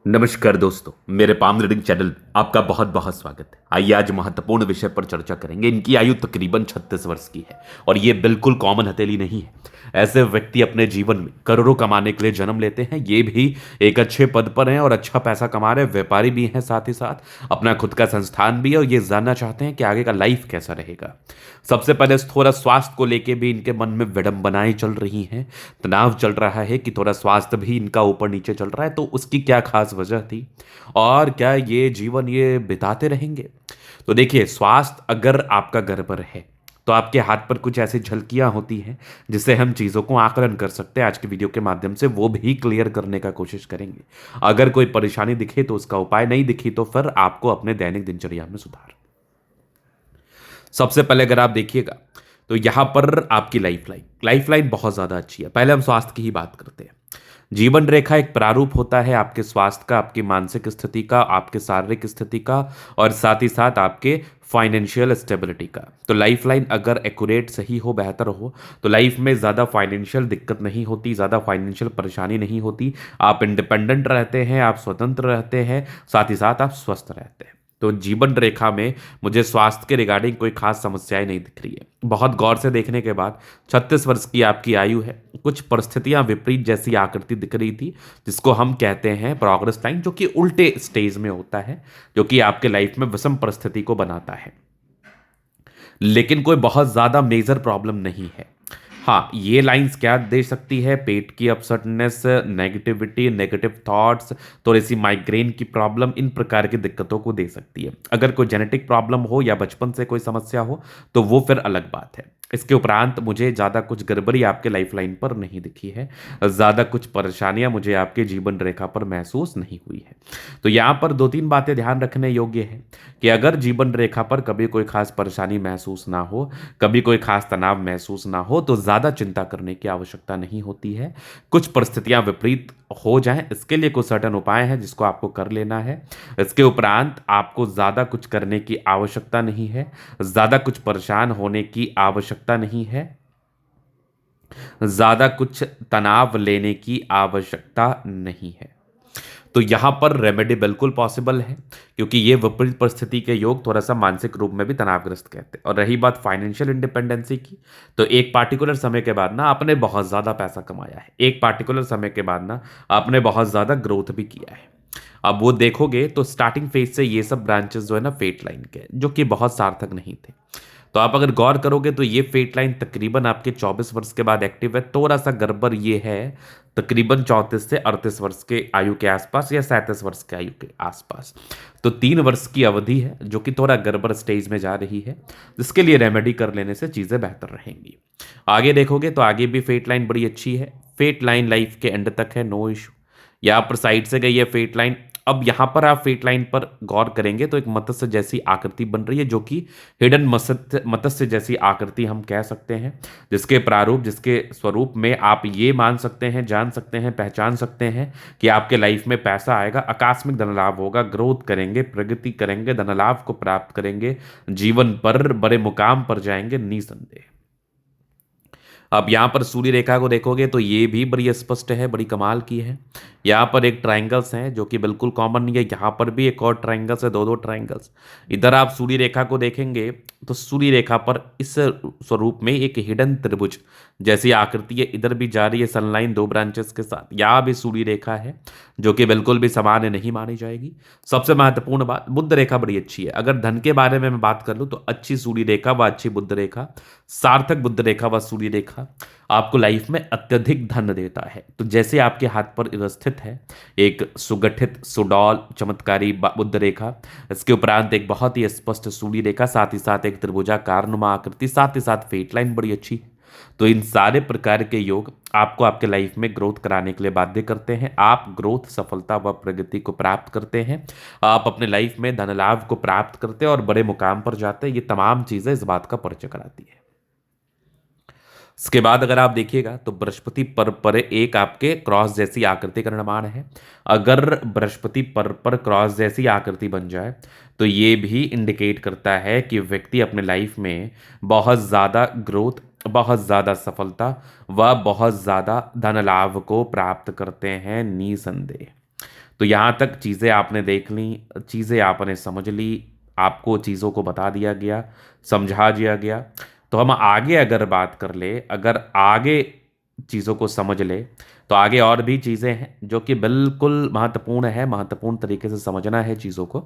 नमस्कार दोस्तों, मेरे पाम रीडिंग चैनल में आपका बहुत बहुत स्वागत है। आइए आज महत्वपूर्ण विषय पर चर्चा करेंगे। इनकी आयु तकरीबन 36 वर्ष की है और ये बिल्कुल कॉमन हथेली नहीं है। ऐसे व्यक्ति अपने जीवन में करोड़ों कमाने के लिए जन्म लेते हैं। ये भी एक अच्छे पद पर हैं और अच्छा पैसा कमा रहे व्यापारी भी हैं, साथ ही साथ अपना खुद का संस्थान भी है और ये जानना चाहते हैं कि आगे का लाइफ कैसा रहेगा। सबसे पहले थोड़ा स्वास्थ्य को लेके भी इनके मन में विडंबनाएं चल रही हैं, तनाव चल रहा है कि थोड़ा स्वास्थ्य भी इनका ऊपर नीचे चल रहा है। तो उसकी क्या खास वजह थी और क्या ये जीवन ये बिताते रहेंगे? तो देखिए, स्वास्थ्य अगर आपका गड़बड़ है तो आपके हाथ पर कुछ ऐसी झलकियां होती हैं जिससे हम चीज़ों को आकलन कर सकते हैं। आज की वीडियो के माध्यम से वो भी क्लियर करने का कोशिश करेंगे। अगर कोई परेशानी दिखे तो उसका उपाय, नहीं दिखी तो फिर आपको अपने दैनिक दिनचर्या में सुधार। सबसे पहले अगर आप देखिएगा तो यहां पर आपकी लाइफ लाइन बहुत ज़्यादा अच्छी है। पहले हम स्वास्थ्य की ही बात करते हैं। जीवन रेखा एक प्रारूप होता है आपके स्वास्थ्य का, आपकी मानसिक स्थिति का, आपके शारीरिक स्थिति का और साथ ही साथ आपके फाइनेंशियल स्टेबिलिटी का। तो लाइफ लाइन अगर एक्यूरेट, सही हो, बेहतर हो तो लाइफ में ज़्यादा फाइनेंशियल दिक्कत नहीं होती, ज़्यादा फाइनेंशियल परेशानी नहीं होती। आप इंडिपेंडेंट रहते हैं, आप स्वतंत्र रहते हैं, साथ ही साथ आप स्वस्थ रहते हैं। तो जीवन रेखा में मुझे स्वास्थ्य के रिगार्डिंग कोई खास समस्याएं नहीं दिख रही है। बहुत गौर से देखने के बाद 36 वर्ष की आपकी आयु है। कुछ परिस्थितियां विपरीत जैसी आकृति दिख रही थी जिसको हम कहते हैं प्रोग्रेस लाइन, जो कि उल्टे स्टेज में होता है, जो कि आपके लाइफ में विषम परिस्थिति को बनाता है। लेकिन कोई बहुत ज़्यादा मेजर प्रॉब्लम नहीं है। हाँ, ये लाइंस क्या दे सकती है? पेट की अपसेटनेस, नेगेटिविटी, नेगेटिव थॉट्स, थोड़ी सी माइग्रेन की प्रॉब्लम, इन प्रकार की दिक्कतों को दे सकती है। अगर कोई जेनेटिक प्रॉब्लम हो या बचपन से कोई समस्या हो तो वो फिर अलग बात है। इसके उपरांत मुझे ज़्यादा कुछ गड़बड़ी आपके लाइफ लाइन पर नहीं दिखी है, ज़्यादा कुछ परेशानियां मुझे आपके जीवन रेखा पर महसूस नहीं हुई है। तो यहाँ पर दो तीन बातें ध्यान रखने योग्य है कि अगर जीवन रेखा पर कभी कोई खास परेशानी महसूस ना हो, कभी कोई खास तनाव महसूस ना हो तो ज़्यादा चिंता करने की आवश्यकता नहीं होती है। कुछ परिस्थितियां विपरीत हो जाएं, इसके लिए कुछ सर्टन उपाय हैं जिसको आपको कर लेना है। इसके उपरांत आपको ज़्यादा कुछ करने की आवश्यकता नहीं है, ज़्यादा कुछ परेशान होने की आवश्यकता नहीं है, ज़्यादा कुछ तनाव लेने की आवश्यकता नहीं है। तो यहाँ पर रेमेडी बिल्कुल पॉसिबल है, क्योंकि ये विपरीत परिस्थिति के योग थोड़ा सा मानसिक रूप में भी तनावग्रस्त कहते हैं। और रही बात फाइनेंशियल इंडिपेंडेंसी की, तो एक पार्टिकुलर समय के बाद ना आपने बहुत ज़्यादा पैसा कमाया है, एक पार्टिकुलर समय के बाद ना आपने बहुत ज़्यादा ग्रोथ भी किया है। अब वो देखोगे तो स्टार्टिंग फेज से ये सब ब्रांचेस जो है ना फेट लाइन के, जो कि बहुत सार्थक नहीं थे। तो आप अगर गौर करोगे तो ये फेट लाइन तकरीबन आपके 24 वर्ष के बाद एक्टिव है। थोड़ा सा गड़बड़ ये है तकरीबन 34 से 38 वर्ष के आयु के आसपास या 37 वर्ष के आयु के आसपास। तो 3 वर्ष की अवधि है जो कि थोड़ा गड़बड़ स्टेज में जा रही है, जिसके लिए रेमेडी कर लेने से चीज़ें बेहतर रहेंगी। आगे देखोगे तो आगे भी फेट लाइन बड़ी अच्छी है। फेट लाइन लाइफ के एंड तक है, नो इशू। यहाँ पर साइड से गई है फेट लाइन। अब यहाँ पर आप फेट लाइन पर गौर करेंगे तो एक मत्स्य जैसी आकृति बन रही है, जो कि हिडन मत्स्य जैसी आकृति हम कह सकते हैं, जिसके प्रारूप, जिसके स्वरूप में आप ये मान सकते हैं, जान सकते हैं, पहचान सकते हैं कि आपके लाइफ में पैसा आएगा, आकस्मिक धन लाभ होगा, ग्रोथ करेंगे, प्रगति करेंगे, धन लाभ को प्राप्त करेंगे, जीवन पर बड़े मुकाम पर जाएंगे निसंदेह। अब यहाँ पर सूर्य रेखा को देखोगे तो ये भी बड़ी स्पष्ट है, बड़ी कमाल की है। यहाँ पर एक ट्राइंगल्स हैं जो कि बिल्कुल कॉमन नहीं है, यहाँ पर भी एक और ट्राइंगल्स है, दो दो ट्राइंगल्स। इधर आप सूर्य रेखा को देखेंगे तो सूर्य रेखा पर इस स्वरूप में एक हिडन त्रिभुज जैसी आकृति है, इधर भी जा रही है सनलाइन 2 ब्रांचेस के साथ। यहाँ भी सूर्य रेखा है जो कि बिल्कुल भी सामान्य नहीं मानी जाएगी। सबसे महत्वपूर्ण बात, बुध रेखा बड़ी अच्छी है। अगर धन के बारे में मैं बात कर लूँ तो अच्छी सूर्य रेखा व अच्छी बुध रेखा, सार्थक बुध रेखा व सूर्य रेखा आपको लाइफ में अत्यधिक धन देता है। तो जैसे आपके हाथ पर स्थित है एक सुगठित सुडौल चमत्कारी बुध रेखा, इसके उपरांत एक बहुत ही स्पष्ट सूर्य रेखा, साथ ही साथ एक त्रिभुजाकार नुमा आकृति, साथ ही साथ फेट लाइन बड़ी अच्छी है। तो इन सारे प्रकार के योग आपको आपके लाइफ में ग्रोथ कराने के लिए बाध्य करते हैं। आप ग्रोथ, सफलता व प्रगति को प्राप्त करते हैं, आप अपने लाइफ में धन लाभ को प्राप्त करते हैं और बड़े मुकाम पर जाते हैं। ये तमाम चीजें इस बात का परिचय कराती है। इसके बाद अगर आप देखिएगा तो बृहस्पति पर एक आपके क्रॉस जैसी आकृति का निर्माण है। अगर बृहस्पति पर क्रॉस जैसी आकृति बन जाए तो ये भी इंडिकेट करता है कि व्यक्ति अपने लाइफ में बहुत ज़्यादा ग्रोथ, बहुत ज़्यादा सफलता व बहुत ज़्यादा धन लाभ को प्राप्त करते हैं निसंदेह। तो यहाँ तक चीज़ें आपने देख ली, चीज़ें आपने समझ ली, आपको चीज़ों को बता दिया गया, समझा दिया गया। तो हम आगे अगर बात कर ले, अगर आगे चीज़ों को समझ ले, तो आगे और भी चीज़ें हैं जो कि बिल्कुल महत्वपूर्ण है, महत्वपूर्ण तरीके से समझना है चीज़ों को।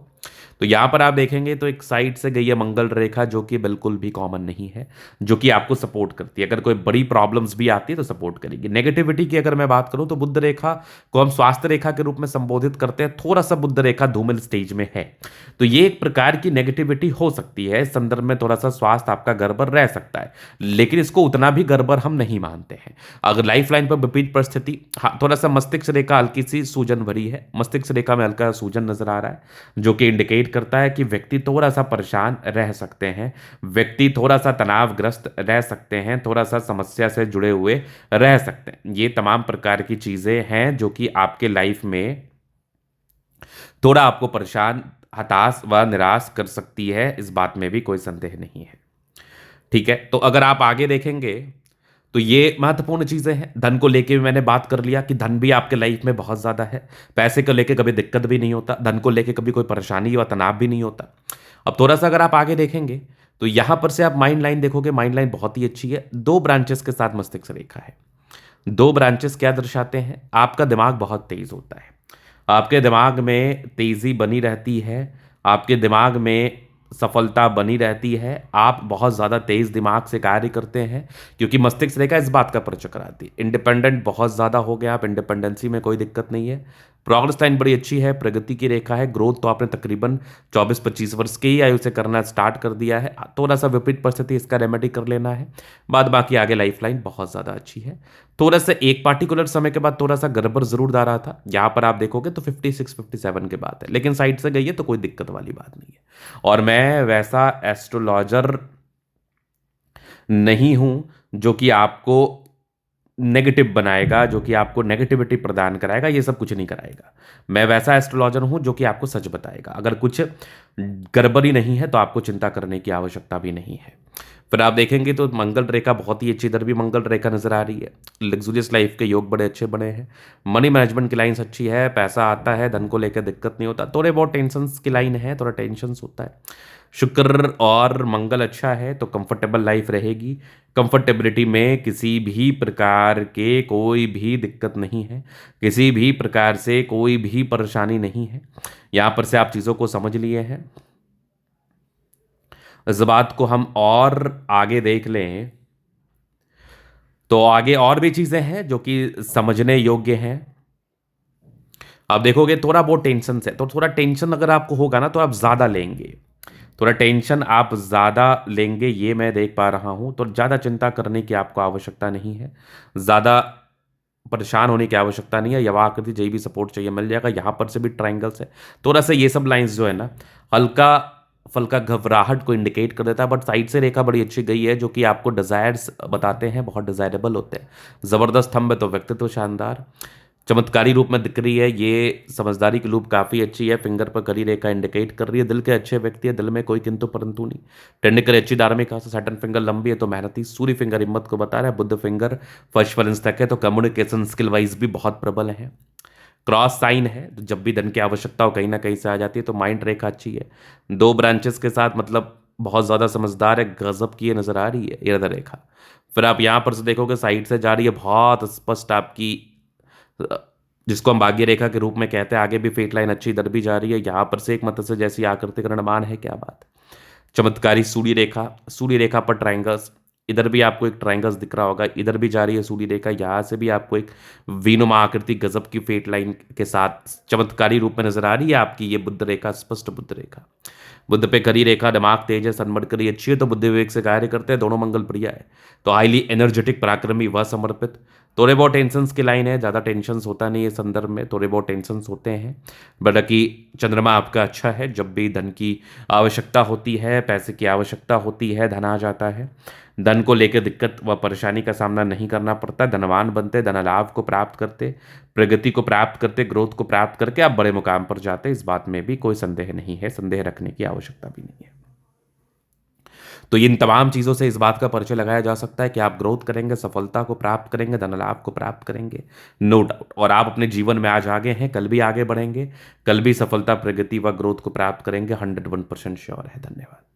तो यहाँ पर आप देखेंगे तो एक साइड से गई है मंगल रेखा, जो कि बिल्कुल भी कॉमन नहीं है, जो कि आपको सपोर्ट करती है। अगर कोई बड़ी प्रॉब्लम्स भी आती है तो सपोर्ट करेगी। नेगेटिविटी की अगर मैं बात करूं तो बुध रेखा को हम स्वास्थ्य रेखा के रूप में संबोधित करते हैं। थोड़ा सा बुध रेखा धूमिल स्टेज में है, तो ये एक प्रकार की नेगेटिविटी हो सकती है। इस संदर्भ में थोड़ा सा स्वास्थ्य आपका गड़बड़ रह सकता है, लेकिन इसको उतना भी गड़बड़ हम नहीं मानते हैं। अगर लाइफ लाइन पर विपरीत परिस्थिति, हाँ थोड़ा सा मस्तिष्क रेखा हल्की सी सूजन भरी है, मस्तिष्क रेखा में हल्का सूजन नजर आ रहा है, जो कि इंडिकेट करता है कि व्यक्ति थोड़ा सा परेशान रह सकते हैं, व्यक्ति थोड़ा सा तनावग्रस्त रह सकते हैं, थोड़ा सा समस्या से जुड़े हुए रह सकते हैं। ये तमाम प्रकार की चीजें हैं जो कि आपके लाइफ में थोड़ा आपको परेशान, हताश व निराश कर सकती है। इस बात में भी कोई संदेह नहीं है। ठीक है, तो अगर आप आगे देखेंगे तो ये महत्वपूर्ण चीजें हैं। धन को लेके भी मैंने बात कर लिया कि धन भी आपके लाइफ में बहुत ज्यादा है। पैसे को लेके कभी दिक्कत भी नहीं होता, धन को लेके कभी कोई परेशानी व तनाव भी नहीं होता। अब थोड़ा सा अगर आप आगे देखेंगे तो यहां पर से आप माइंड लाइन देखोगे, माइंड लाइन बहुत ही अच्छी है। दो ब्रांचेस के साथ मस्तिष्क रेखा है। दो ब्रांचेस क्या दर्शाते हैं? आपका दिमाग बहुत तेज होता है, आपके दिमाग में तेजी बनी रहती है, आपके दिमाग में सफलता बनी रहती है, आप बहुत ज़्यादा तेज दिमाग से कार्य करते हैं, क्योंकि मस्तिष्क रेखा इस बात का प्रचक्र कराती है। इंडिपेंडेंट बहुत ज़्यादा हो गया आप, इंडिपेंडेंसी में कोई दिक्कत नहीं है। प्रोग्रेस लाइन बड़ी अच्छी है, प्रगति की रेखा है। ग्रोथ तो आपने तकरीबन 24-25 वर्ष की ही आयु से करना स्टार्ट कर दिया है। थोड़ा सा विपरीत परिस्थिति, इसका रेमेडी कर लेना है, बाद बाकी आगे लाइफ लाइन बहुत ज़्यादा अच्छी है। थोड़ा सा एक पार्टिकुलर समय के बाद थोड़ा सा गड़बड़ जरूर आ रहा था। यहां पर आप देखोगे तो 56-57 के बाद है, लेकिन साइड से गई है तो कोई दिक्कत वाली बात नहीं है। और मैं वैसा एस्ट्रोलॉजर नहीं हूं जो कि आपको नेगेटिव बनाएगा, जो कि आपको नेगेटिविटी प्रदान कराएगा, ये सब कुछ नहीं कराएगा। मैं वैसा एस्ट्रोलॉजर हूं जो कि आपको सच बताएगा। अगर कुछ गड़बड़ी नहीं है तो आपको चिंता करने की आवश्यकता भी नहीं है। फिर आप देखेंगे तो मंगल रेखा बहुत ही अच्छी, इधर भी मंगल रेखा नजर आ रही है। लग्जूरियस लाइफ के योग बड़े अच्छे बने हैं, मनी मैनेजमेंट की लाइन्स अच्छी है, पैसा आता है, धन को लेकर दिक्कत नहीं होता। थोड़े बहुत टेंशन्स की लाइन है, थोड़ा टेंशन्स होता है। शुक्र और मंगल अच्छा है तो कंफर्टेबल लाइफ रहेगी। कंफर्टेबिलिटी में किसी भी प्रकार के कोई भी दिक्कत नहीं है, किसी भी प्रकार से कोई भी परेशानी नहीं है। यहां पर से आप चीज़ों को समझ लिए हैं। इस बात को हम और आगे देख लें तो आगे और भी चीजें हैं जो कि समझने योग्य हैं। आप देखोगे थोड़ा बहुत टेंशन से, तो थोड़ा टेंशन अगर आपको होगा ना तो आप ज्यादा लेंगे, थोड़ा टेंशन आप ज़्यादा लेंगे, ये मैं देख पा रहा हूँ। तो ज़्यादा चिंता करने की आपको आवश्यकता नहीं है, ज़्यादा परेशान होने की आवश्यकता नहीं है। यवा आकृति जय भी सपोर्ट चाहिए मिल जाएगा। यहाँ पर से भी ट्राइंगल्स है, थोड़ा सा ये सब लाइंस जो है ना हल्का फल्का घबराहट को इंडिकेट कर देता है। बट साइड से रेखा बड़ी अच्छी गई है जो कि आपको डिजायर्स बताते हैं, बहुत डिजायरेबल होते हैं। ज़बरदस्त थंब है तो व्यक्तित्व शानदार, चमत्कारी रूप में दिख रही है। ये समझदारी की लूप काफ़ी अच्छी है, फिंगर पर करी रेखा इंडिकेट कर रही है। दिल के अच्छे व्यक्ति है, दिल में कोई किंतु परंतु नहीं। टेक्निकल अच्छी धार्मिक है, सैटर्न फिंगर लंबी है तो मेहनती। सूर्य फिंगर हिम्मत को बता रहा है, बुद्ध फिंगर फर्स्ट फॉरेंस तक है तो कम्युनिकेशन स्किल वाइज भी बहुत प्रबल है। क्रॉस साइन है तो जब भी धन की आवश्यकता हो कहीं ना कहीं से आ जाती है। तो माइंड रेखा अच्छी है, दो ब्रांचेस के साथ, मतलब बहुत ज़्यादा समझदार है, गजब की ये नजर आ रही है ये रेखा। फिर आप यहाँ पर से देखोगे साइड से जा रही है, बहुत स्पष्ट आपकी, जिसको हम भाग्य रेखा के रूप में कहते हैं। आगे भी फेट लाइन अच्छी, इधर भी जा रही है। यहाँ पर से एक मत्स्य जैसी आकृति का निर्माण है, क्या बात है। चमत्कारी सूर्य रेखा, सूर्य रेखा पर ट्राइंगल्स, इधर भी आपको एक ट्राइंगल्स दिख रहा होगा, इधर भी जा रही है सूर्य रेखा। यहाँ से भी आपको एक वीनुमा आकृति गजब की फेट लाइन के साथ चमत्कारी रूप में नजर आ रही है आपकी ये बुद्ध रेखा, स्पष्ट बुद्ध रेखा। बुद्ध पे करी रेखा, दिमाग तेज है, सन्मड़करी अच्छी है तो बुद्धि विवेक से कार्य करते हैं, दोनों मंगल बढ़िया है। तो हाईली एनर्जेटिक, पराक्रमी व समर्पित। थोड़े बहुत टेंशन्स की लाइन है, ज़्यादा टेंशन्स होता नहीं है संदर्भ में, थोड़े बहुत टेंशन्स होते हैं। बाकी चंद्रमा आपका अच्छा है, जब भी धन की आवश्यकता होती है, पैसे की आवश्यकता होती है, धन आ जाता है। धन को लेकर दिक्कत व परेशानी का सामना नहीं करना पड़ता, धनवान बनते, धन लाभ को प्राप्त करते, प्रगति को प्राप्त करते, ग्रोथ को प्राप्त करके आप बड़े मुकाम पर जाते। इस बात में भी कोई संदेह नहीं है, संदेह रखने की आवश्यकता भी नहीं है। तो इन तमाम चीज़ों से इस बात का परिचय लगाया जा सकता है कि आप ग्रोथ करेंगे, सफलता को प्राप्त करेंगे, धन लाभ को प्राप्त करेंगे, नो डाउट। और आप अपने जीवन में आज आगे हैं, कल भी आगे बढ़ेंगे, कल भी सफलता, प्रगति व ग्रोथ को प्राप्त करेंगे, 101% श्योर है। धन्यवाद।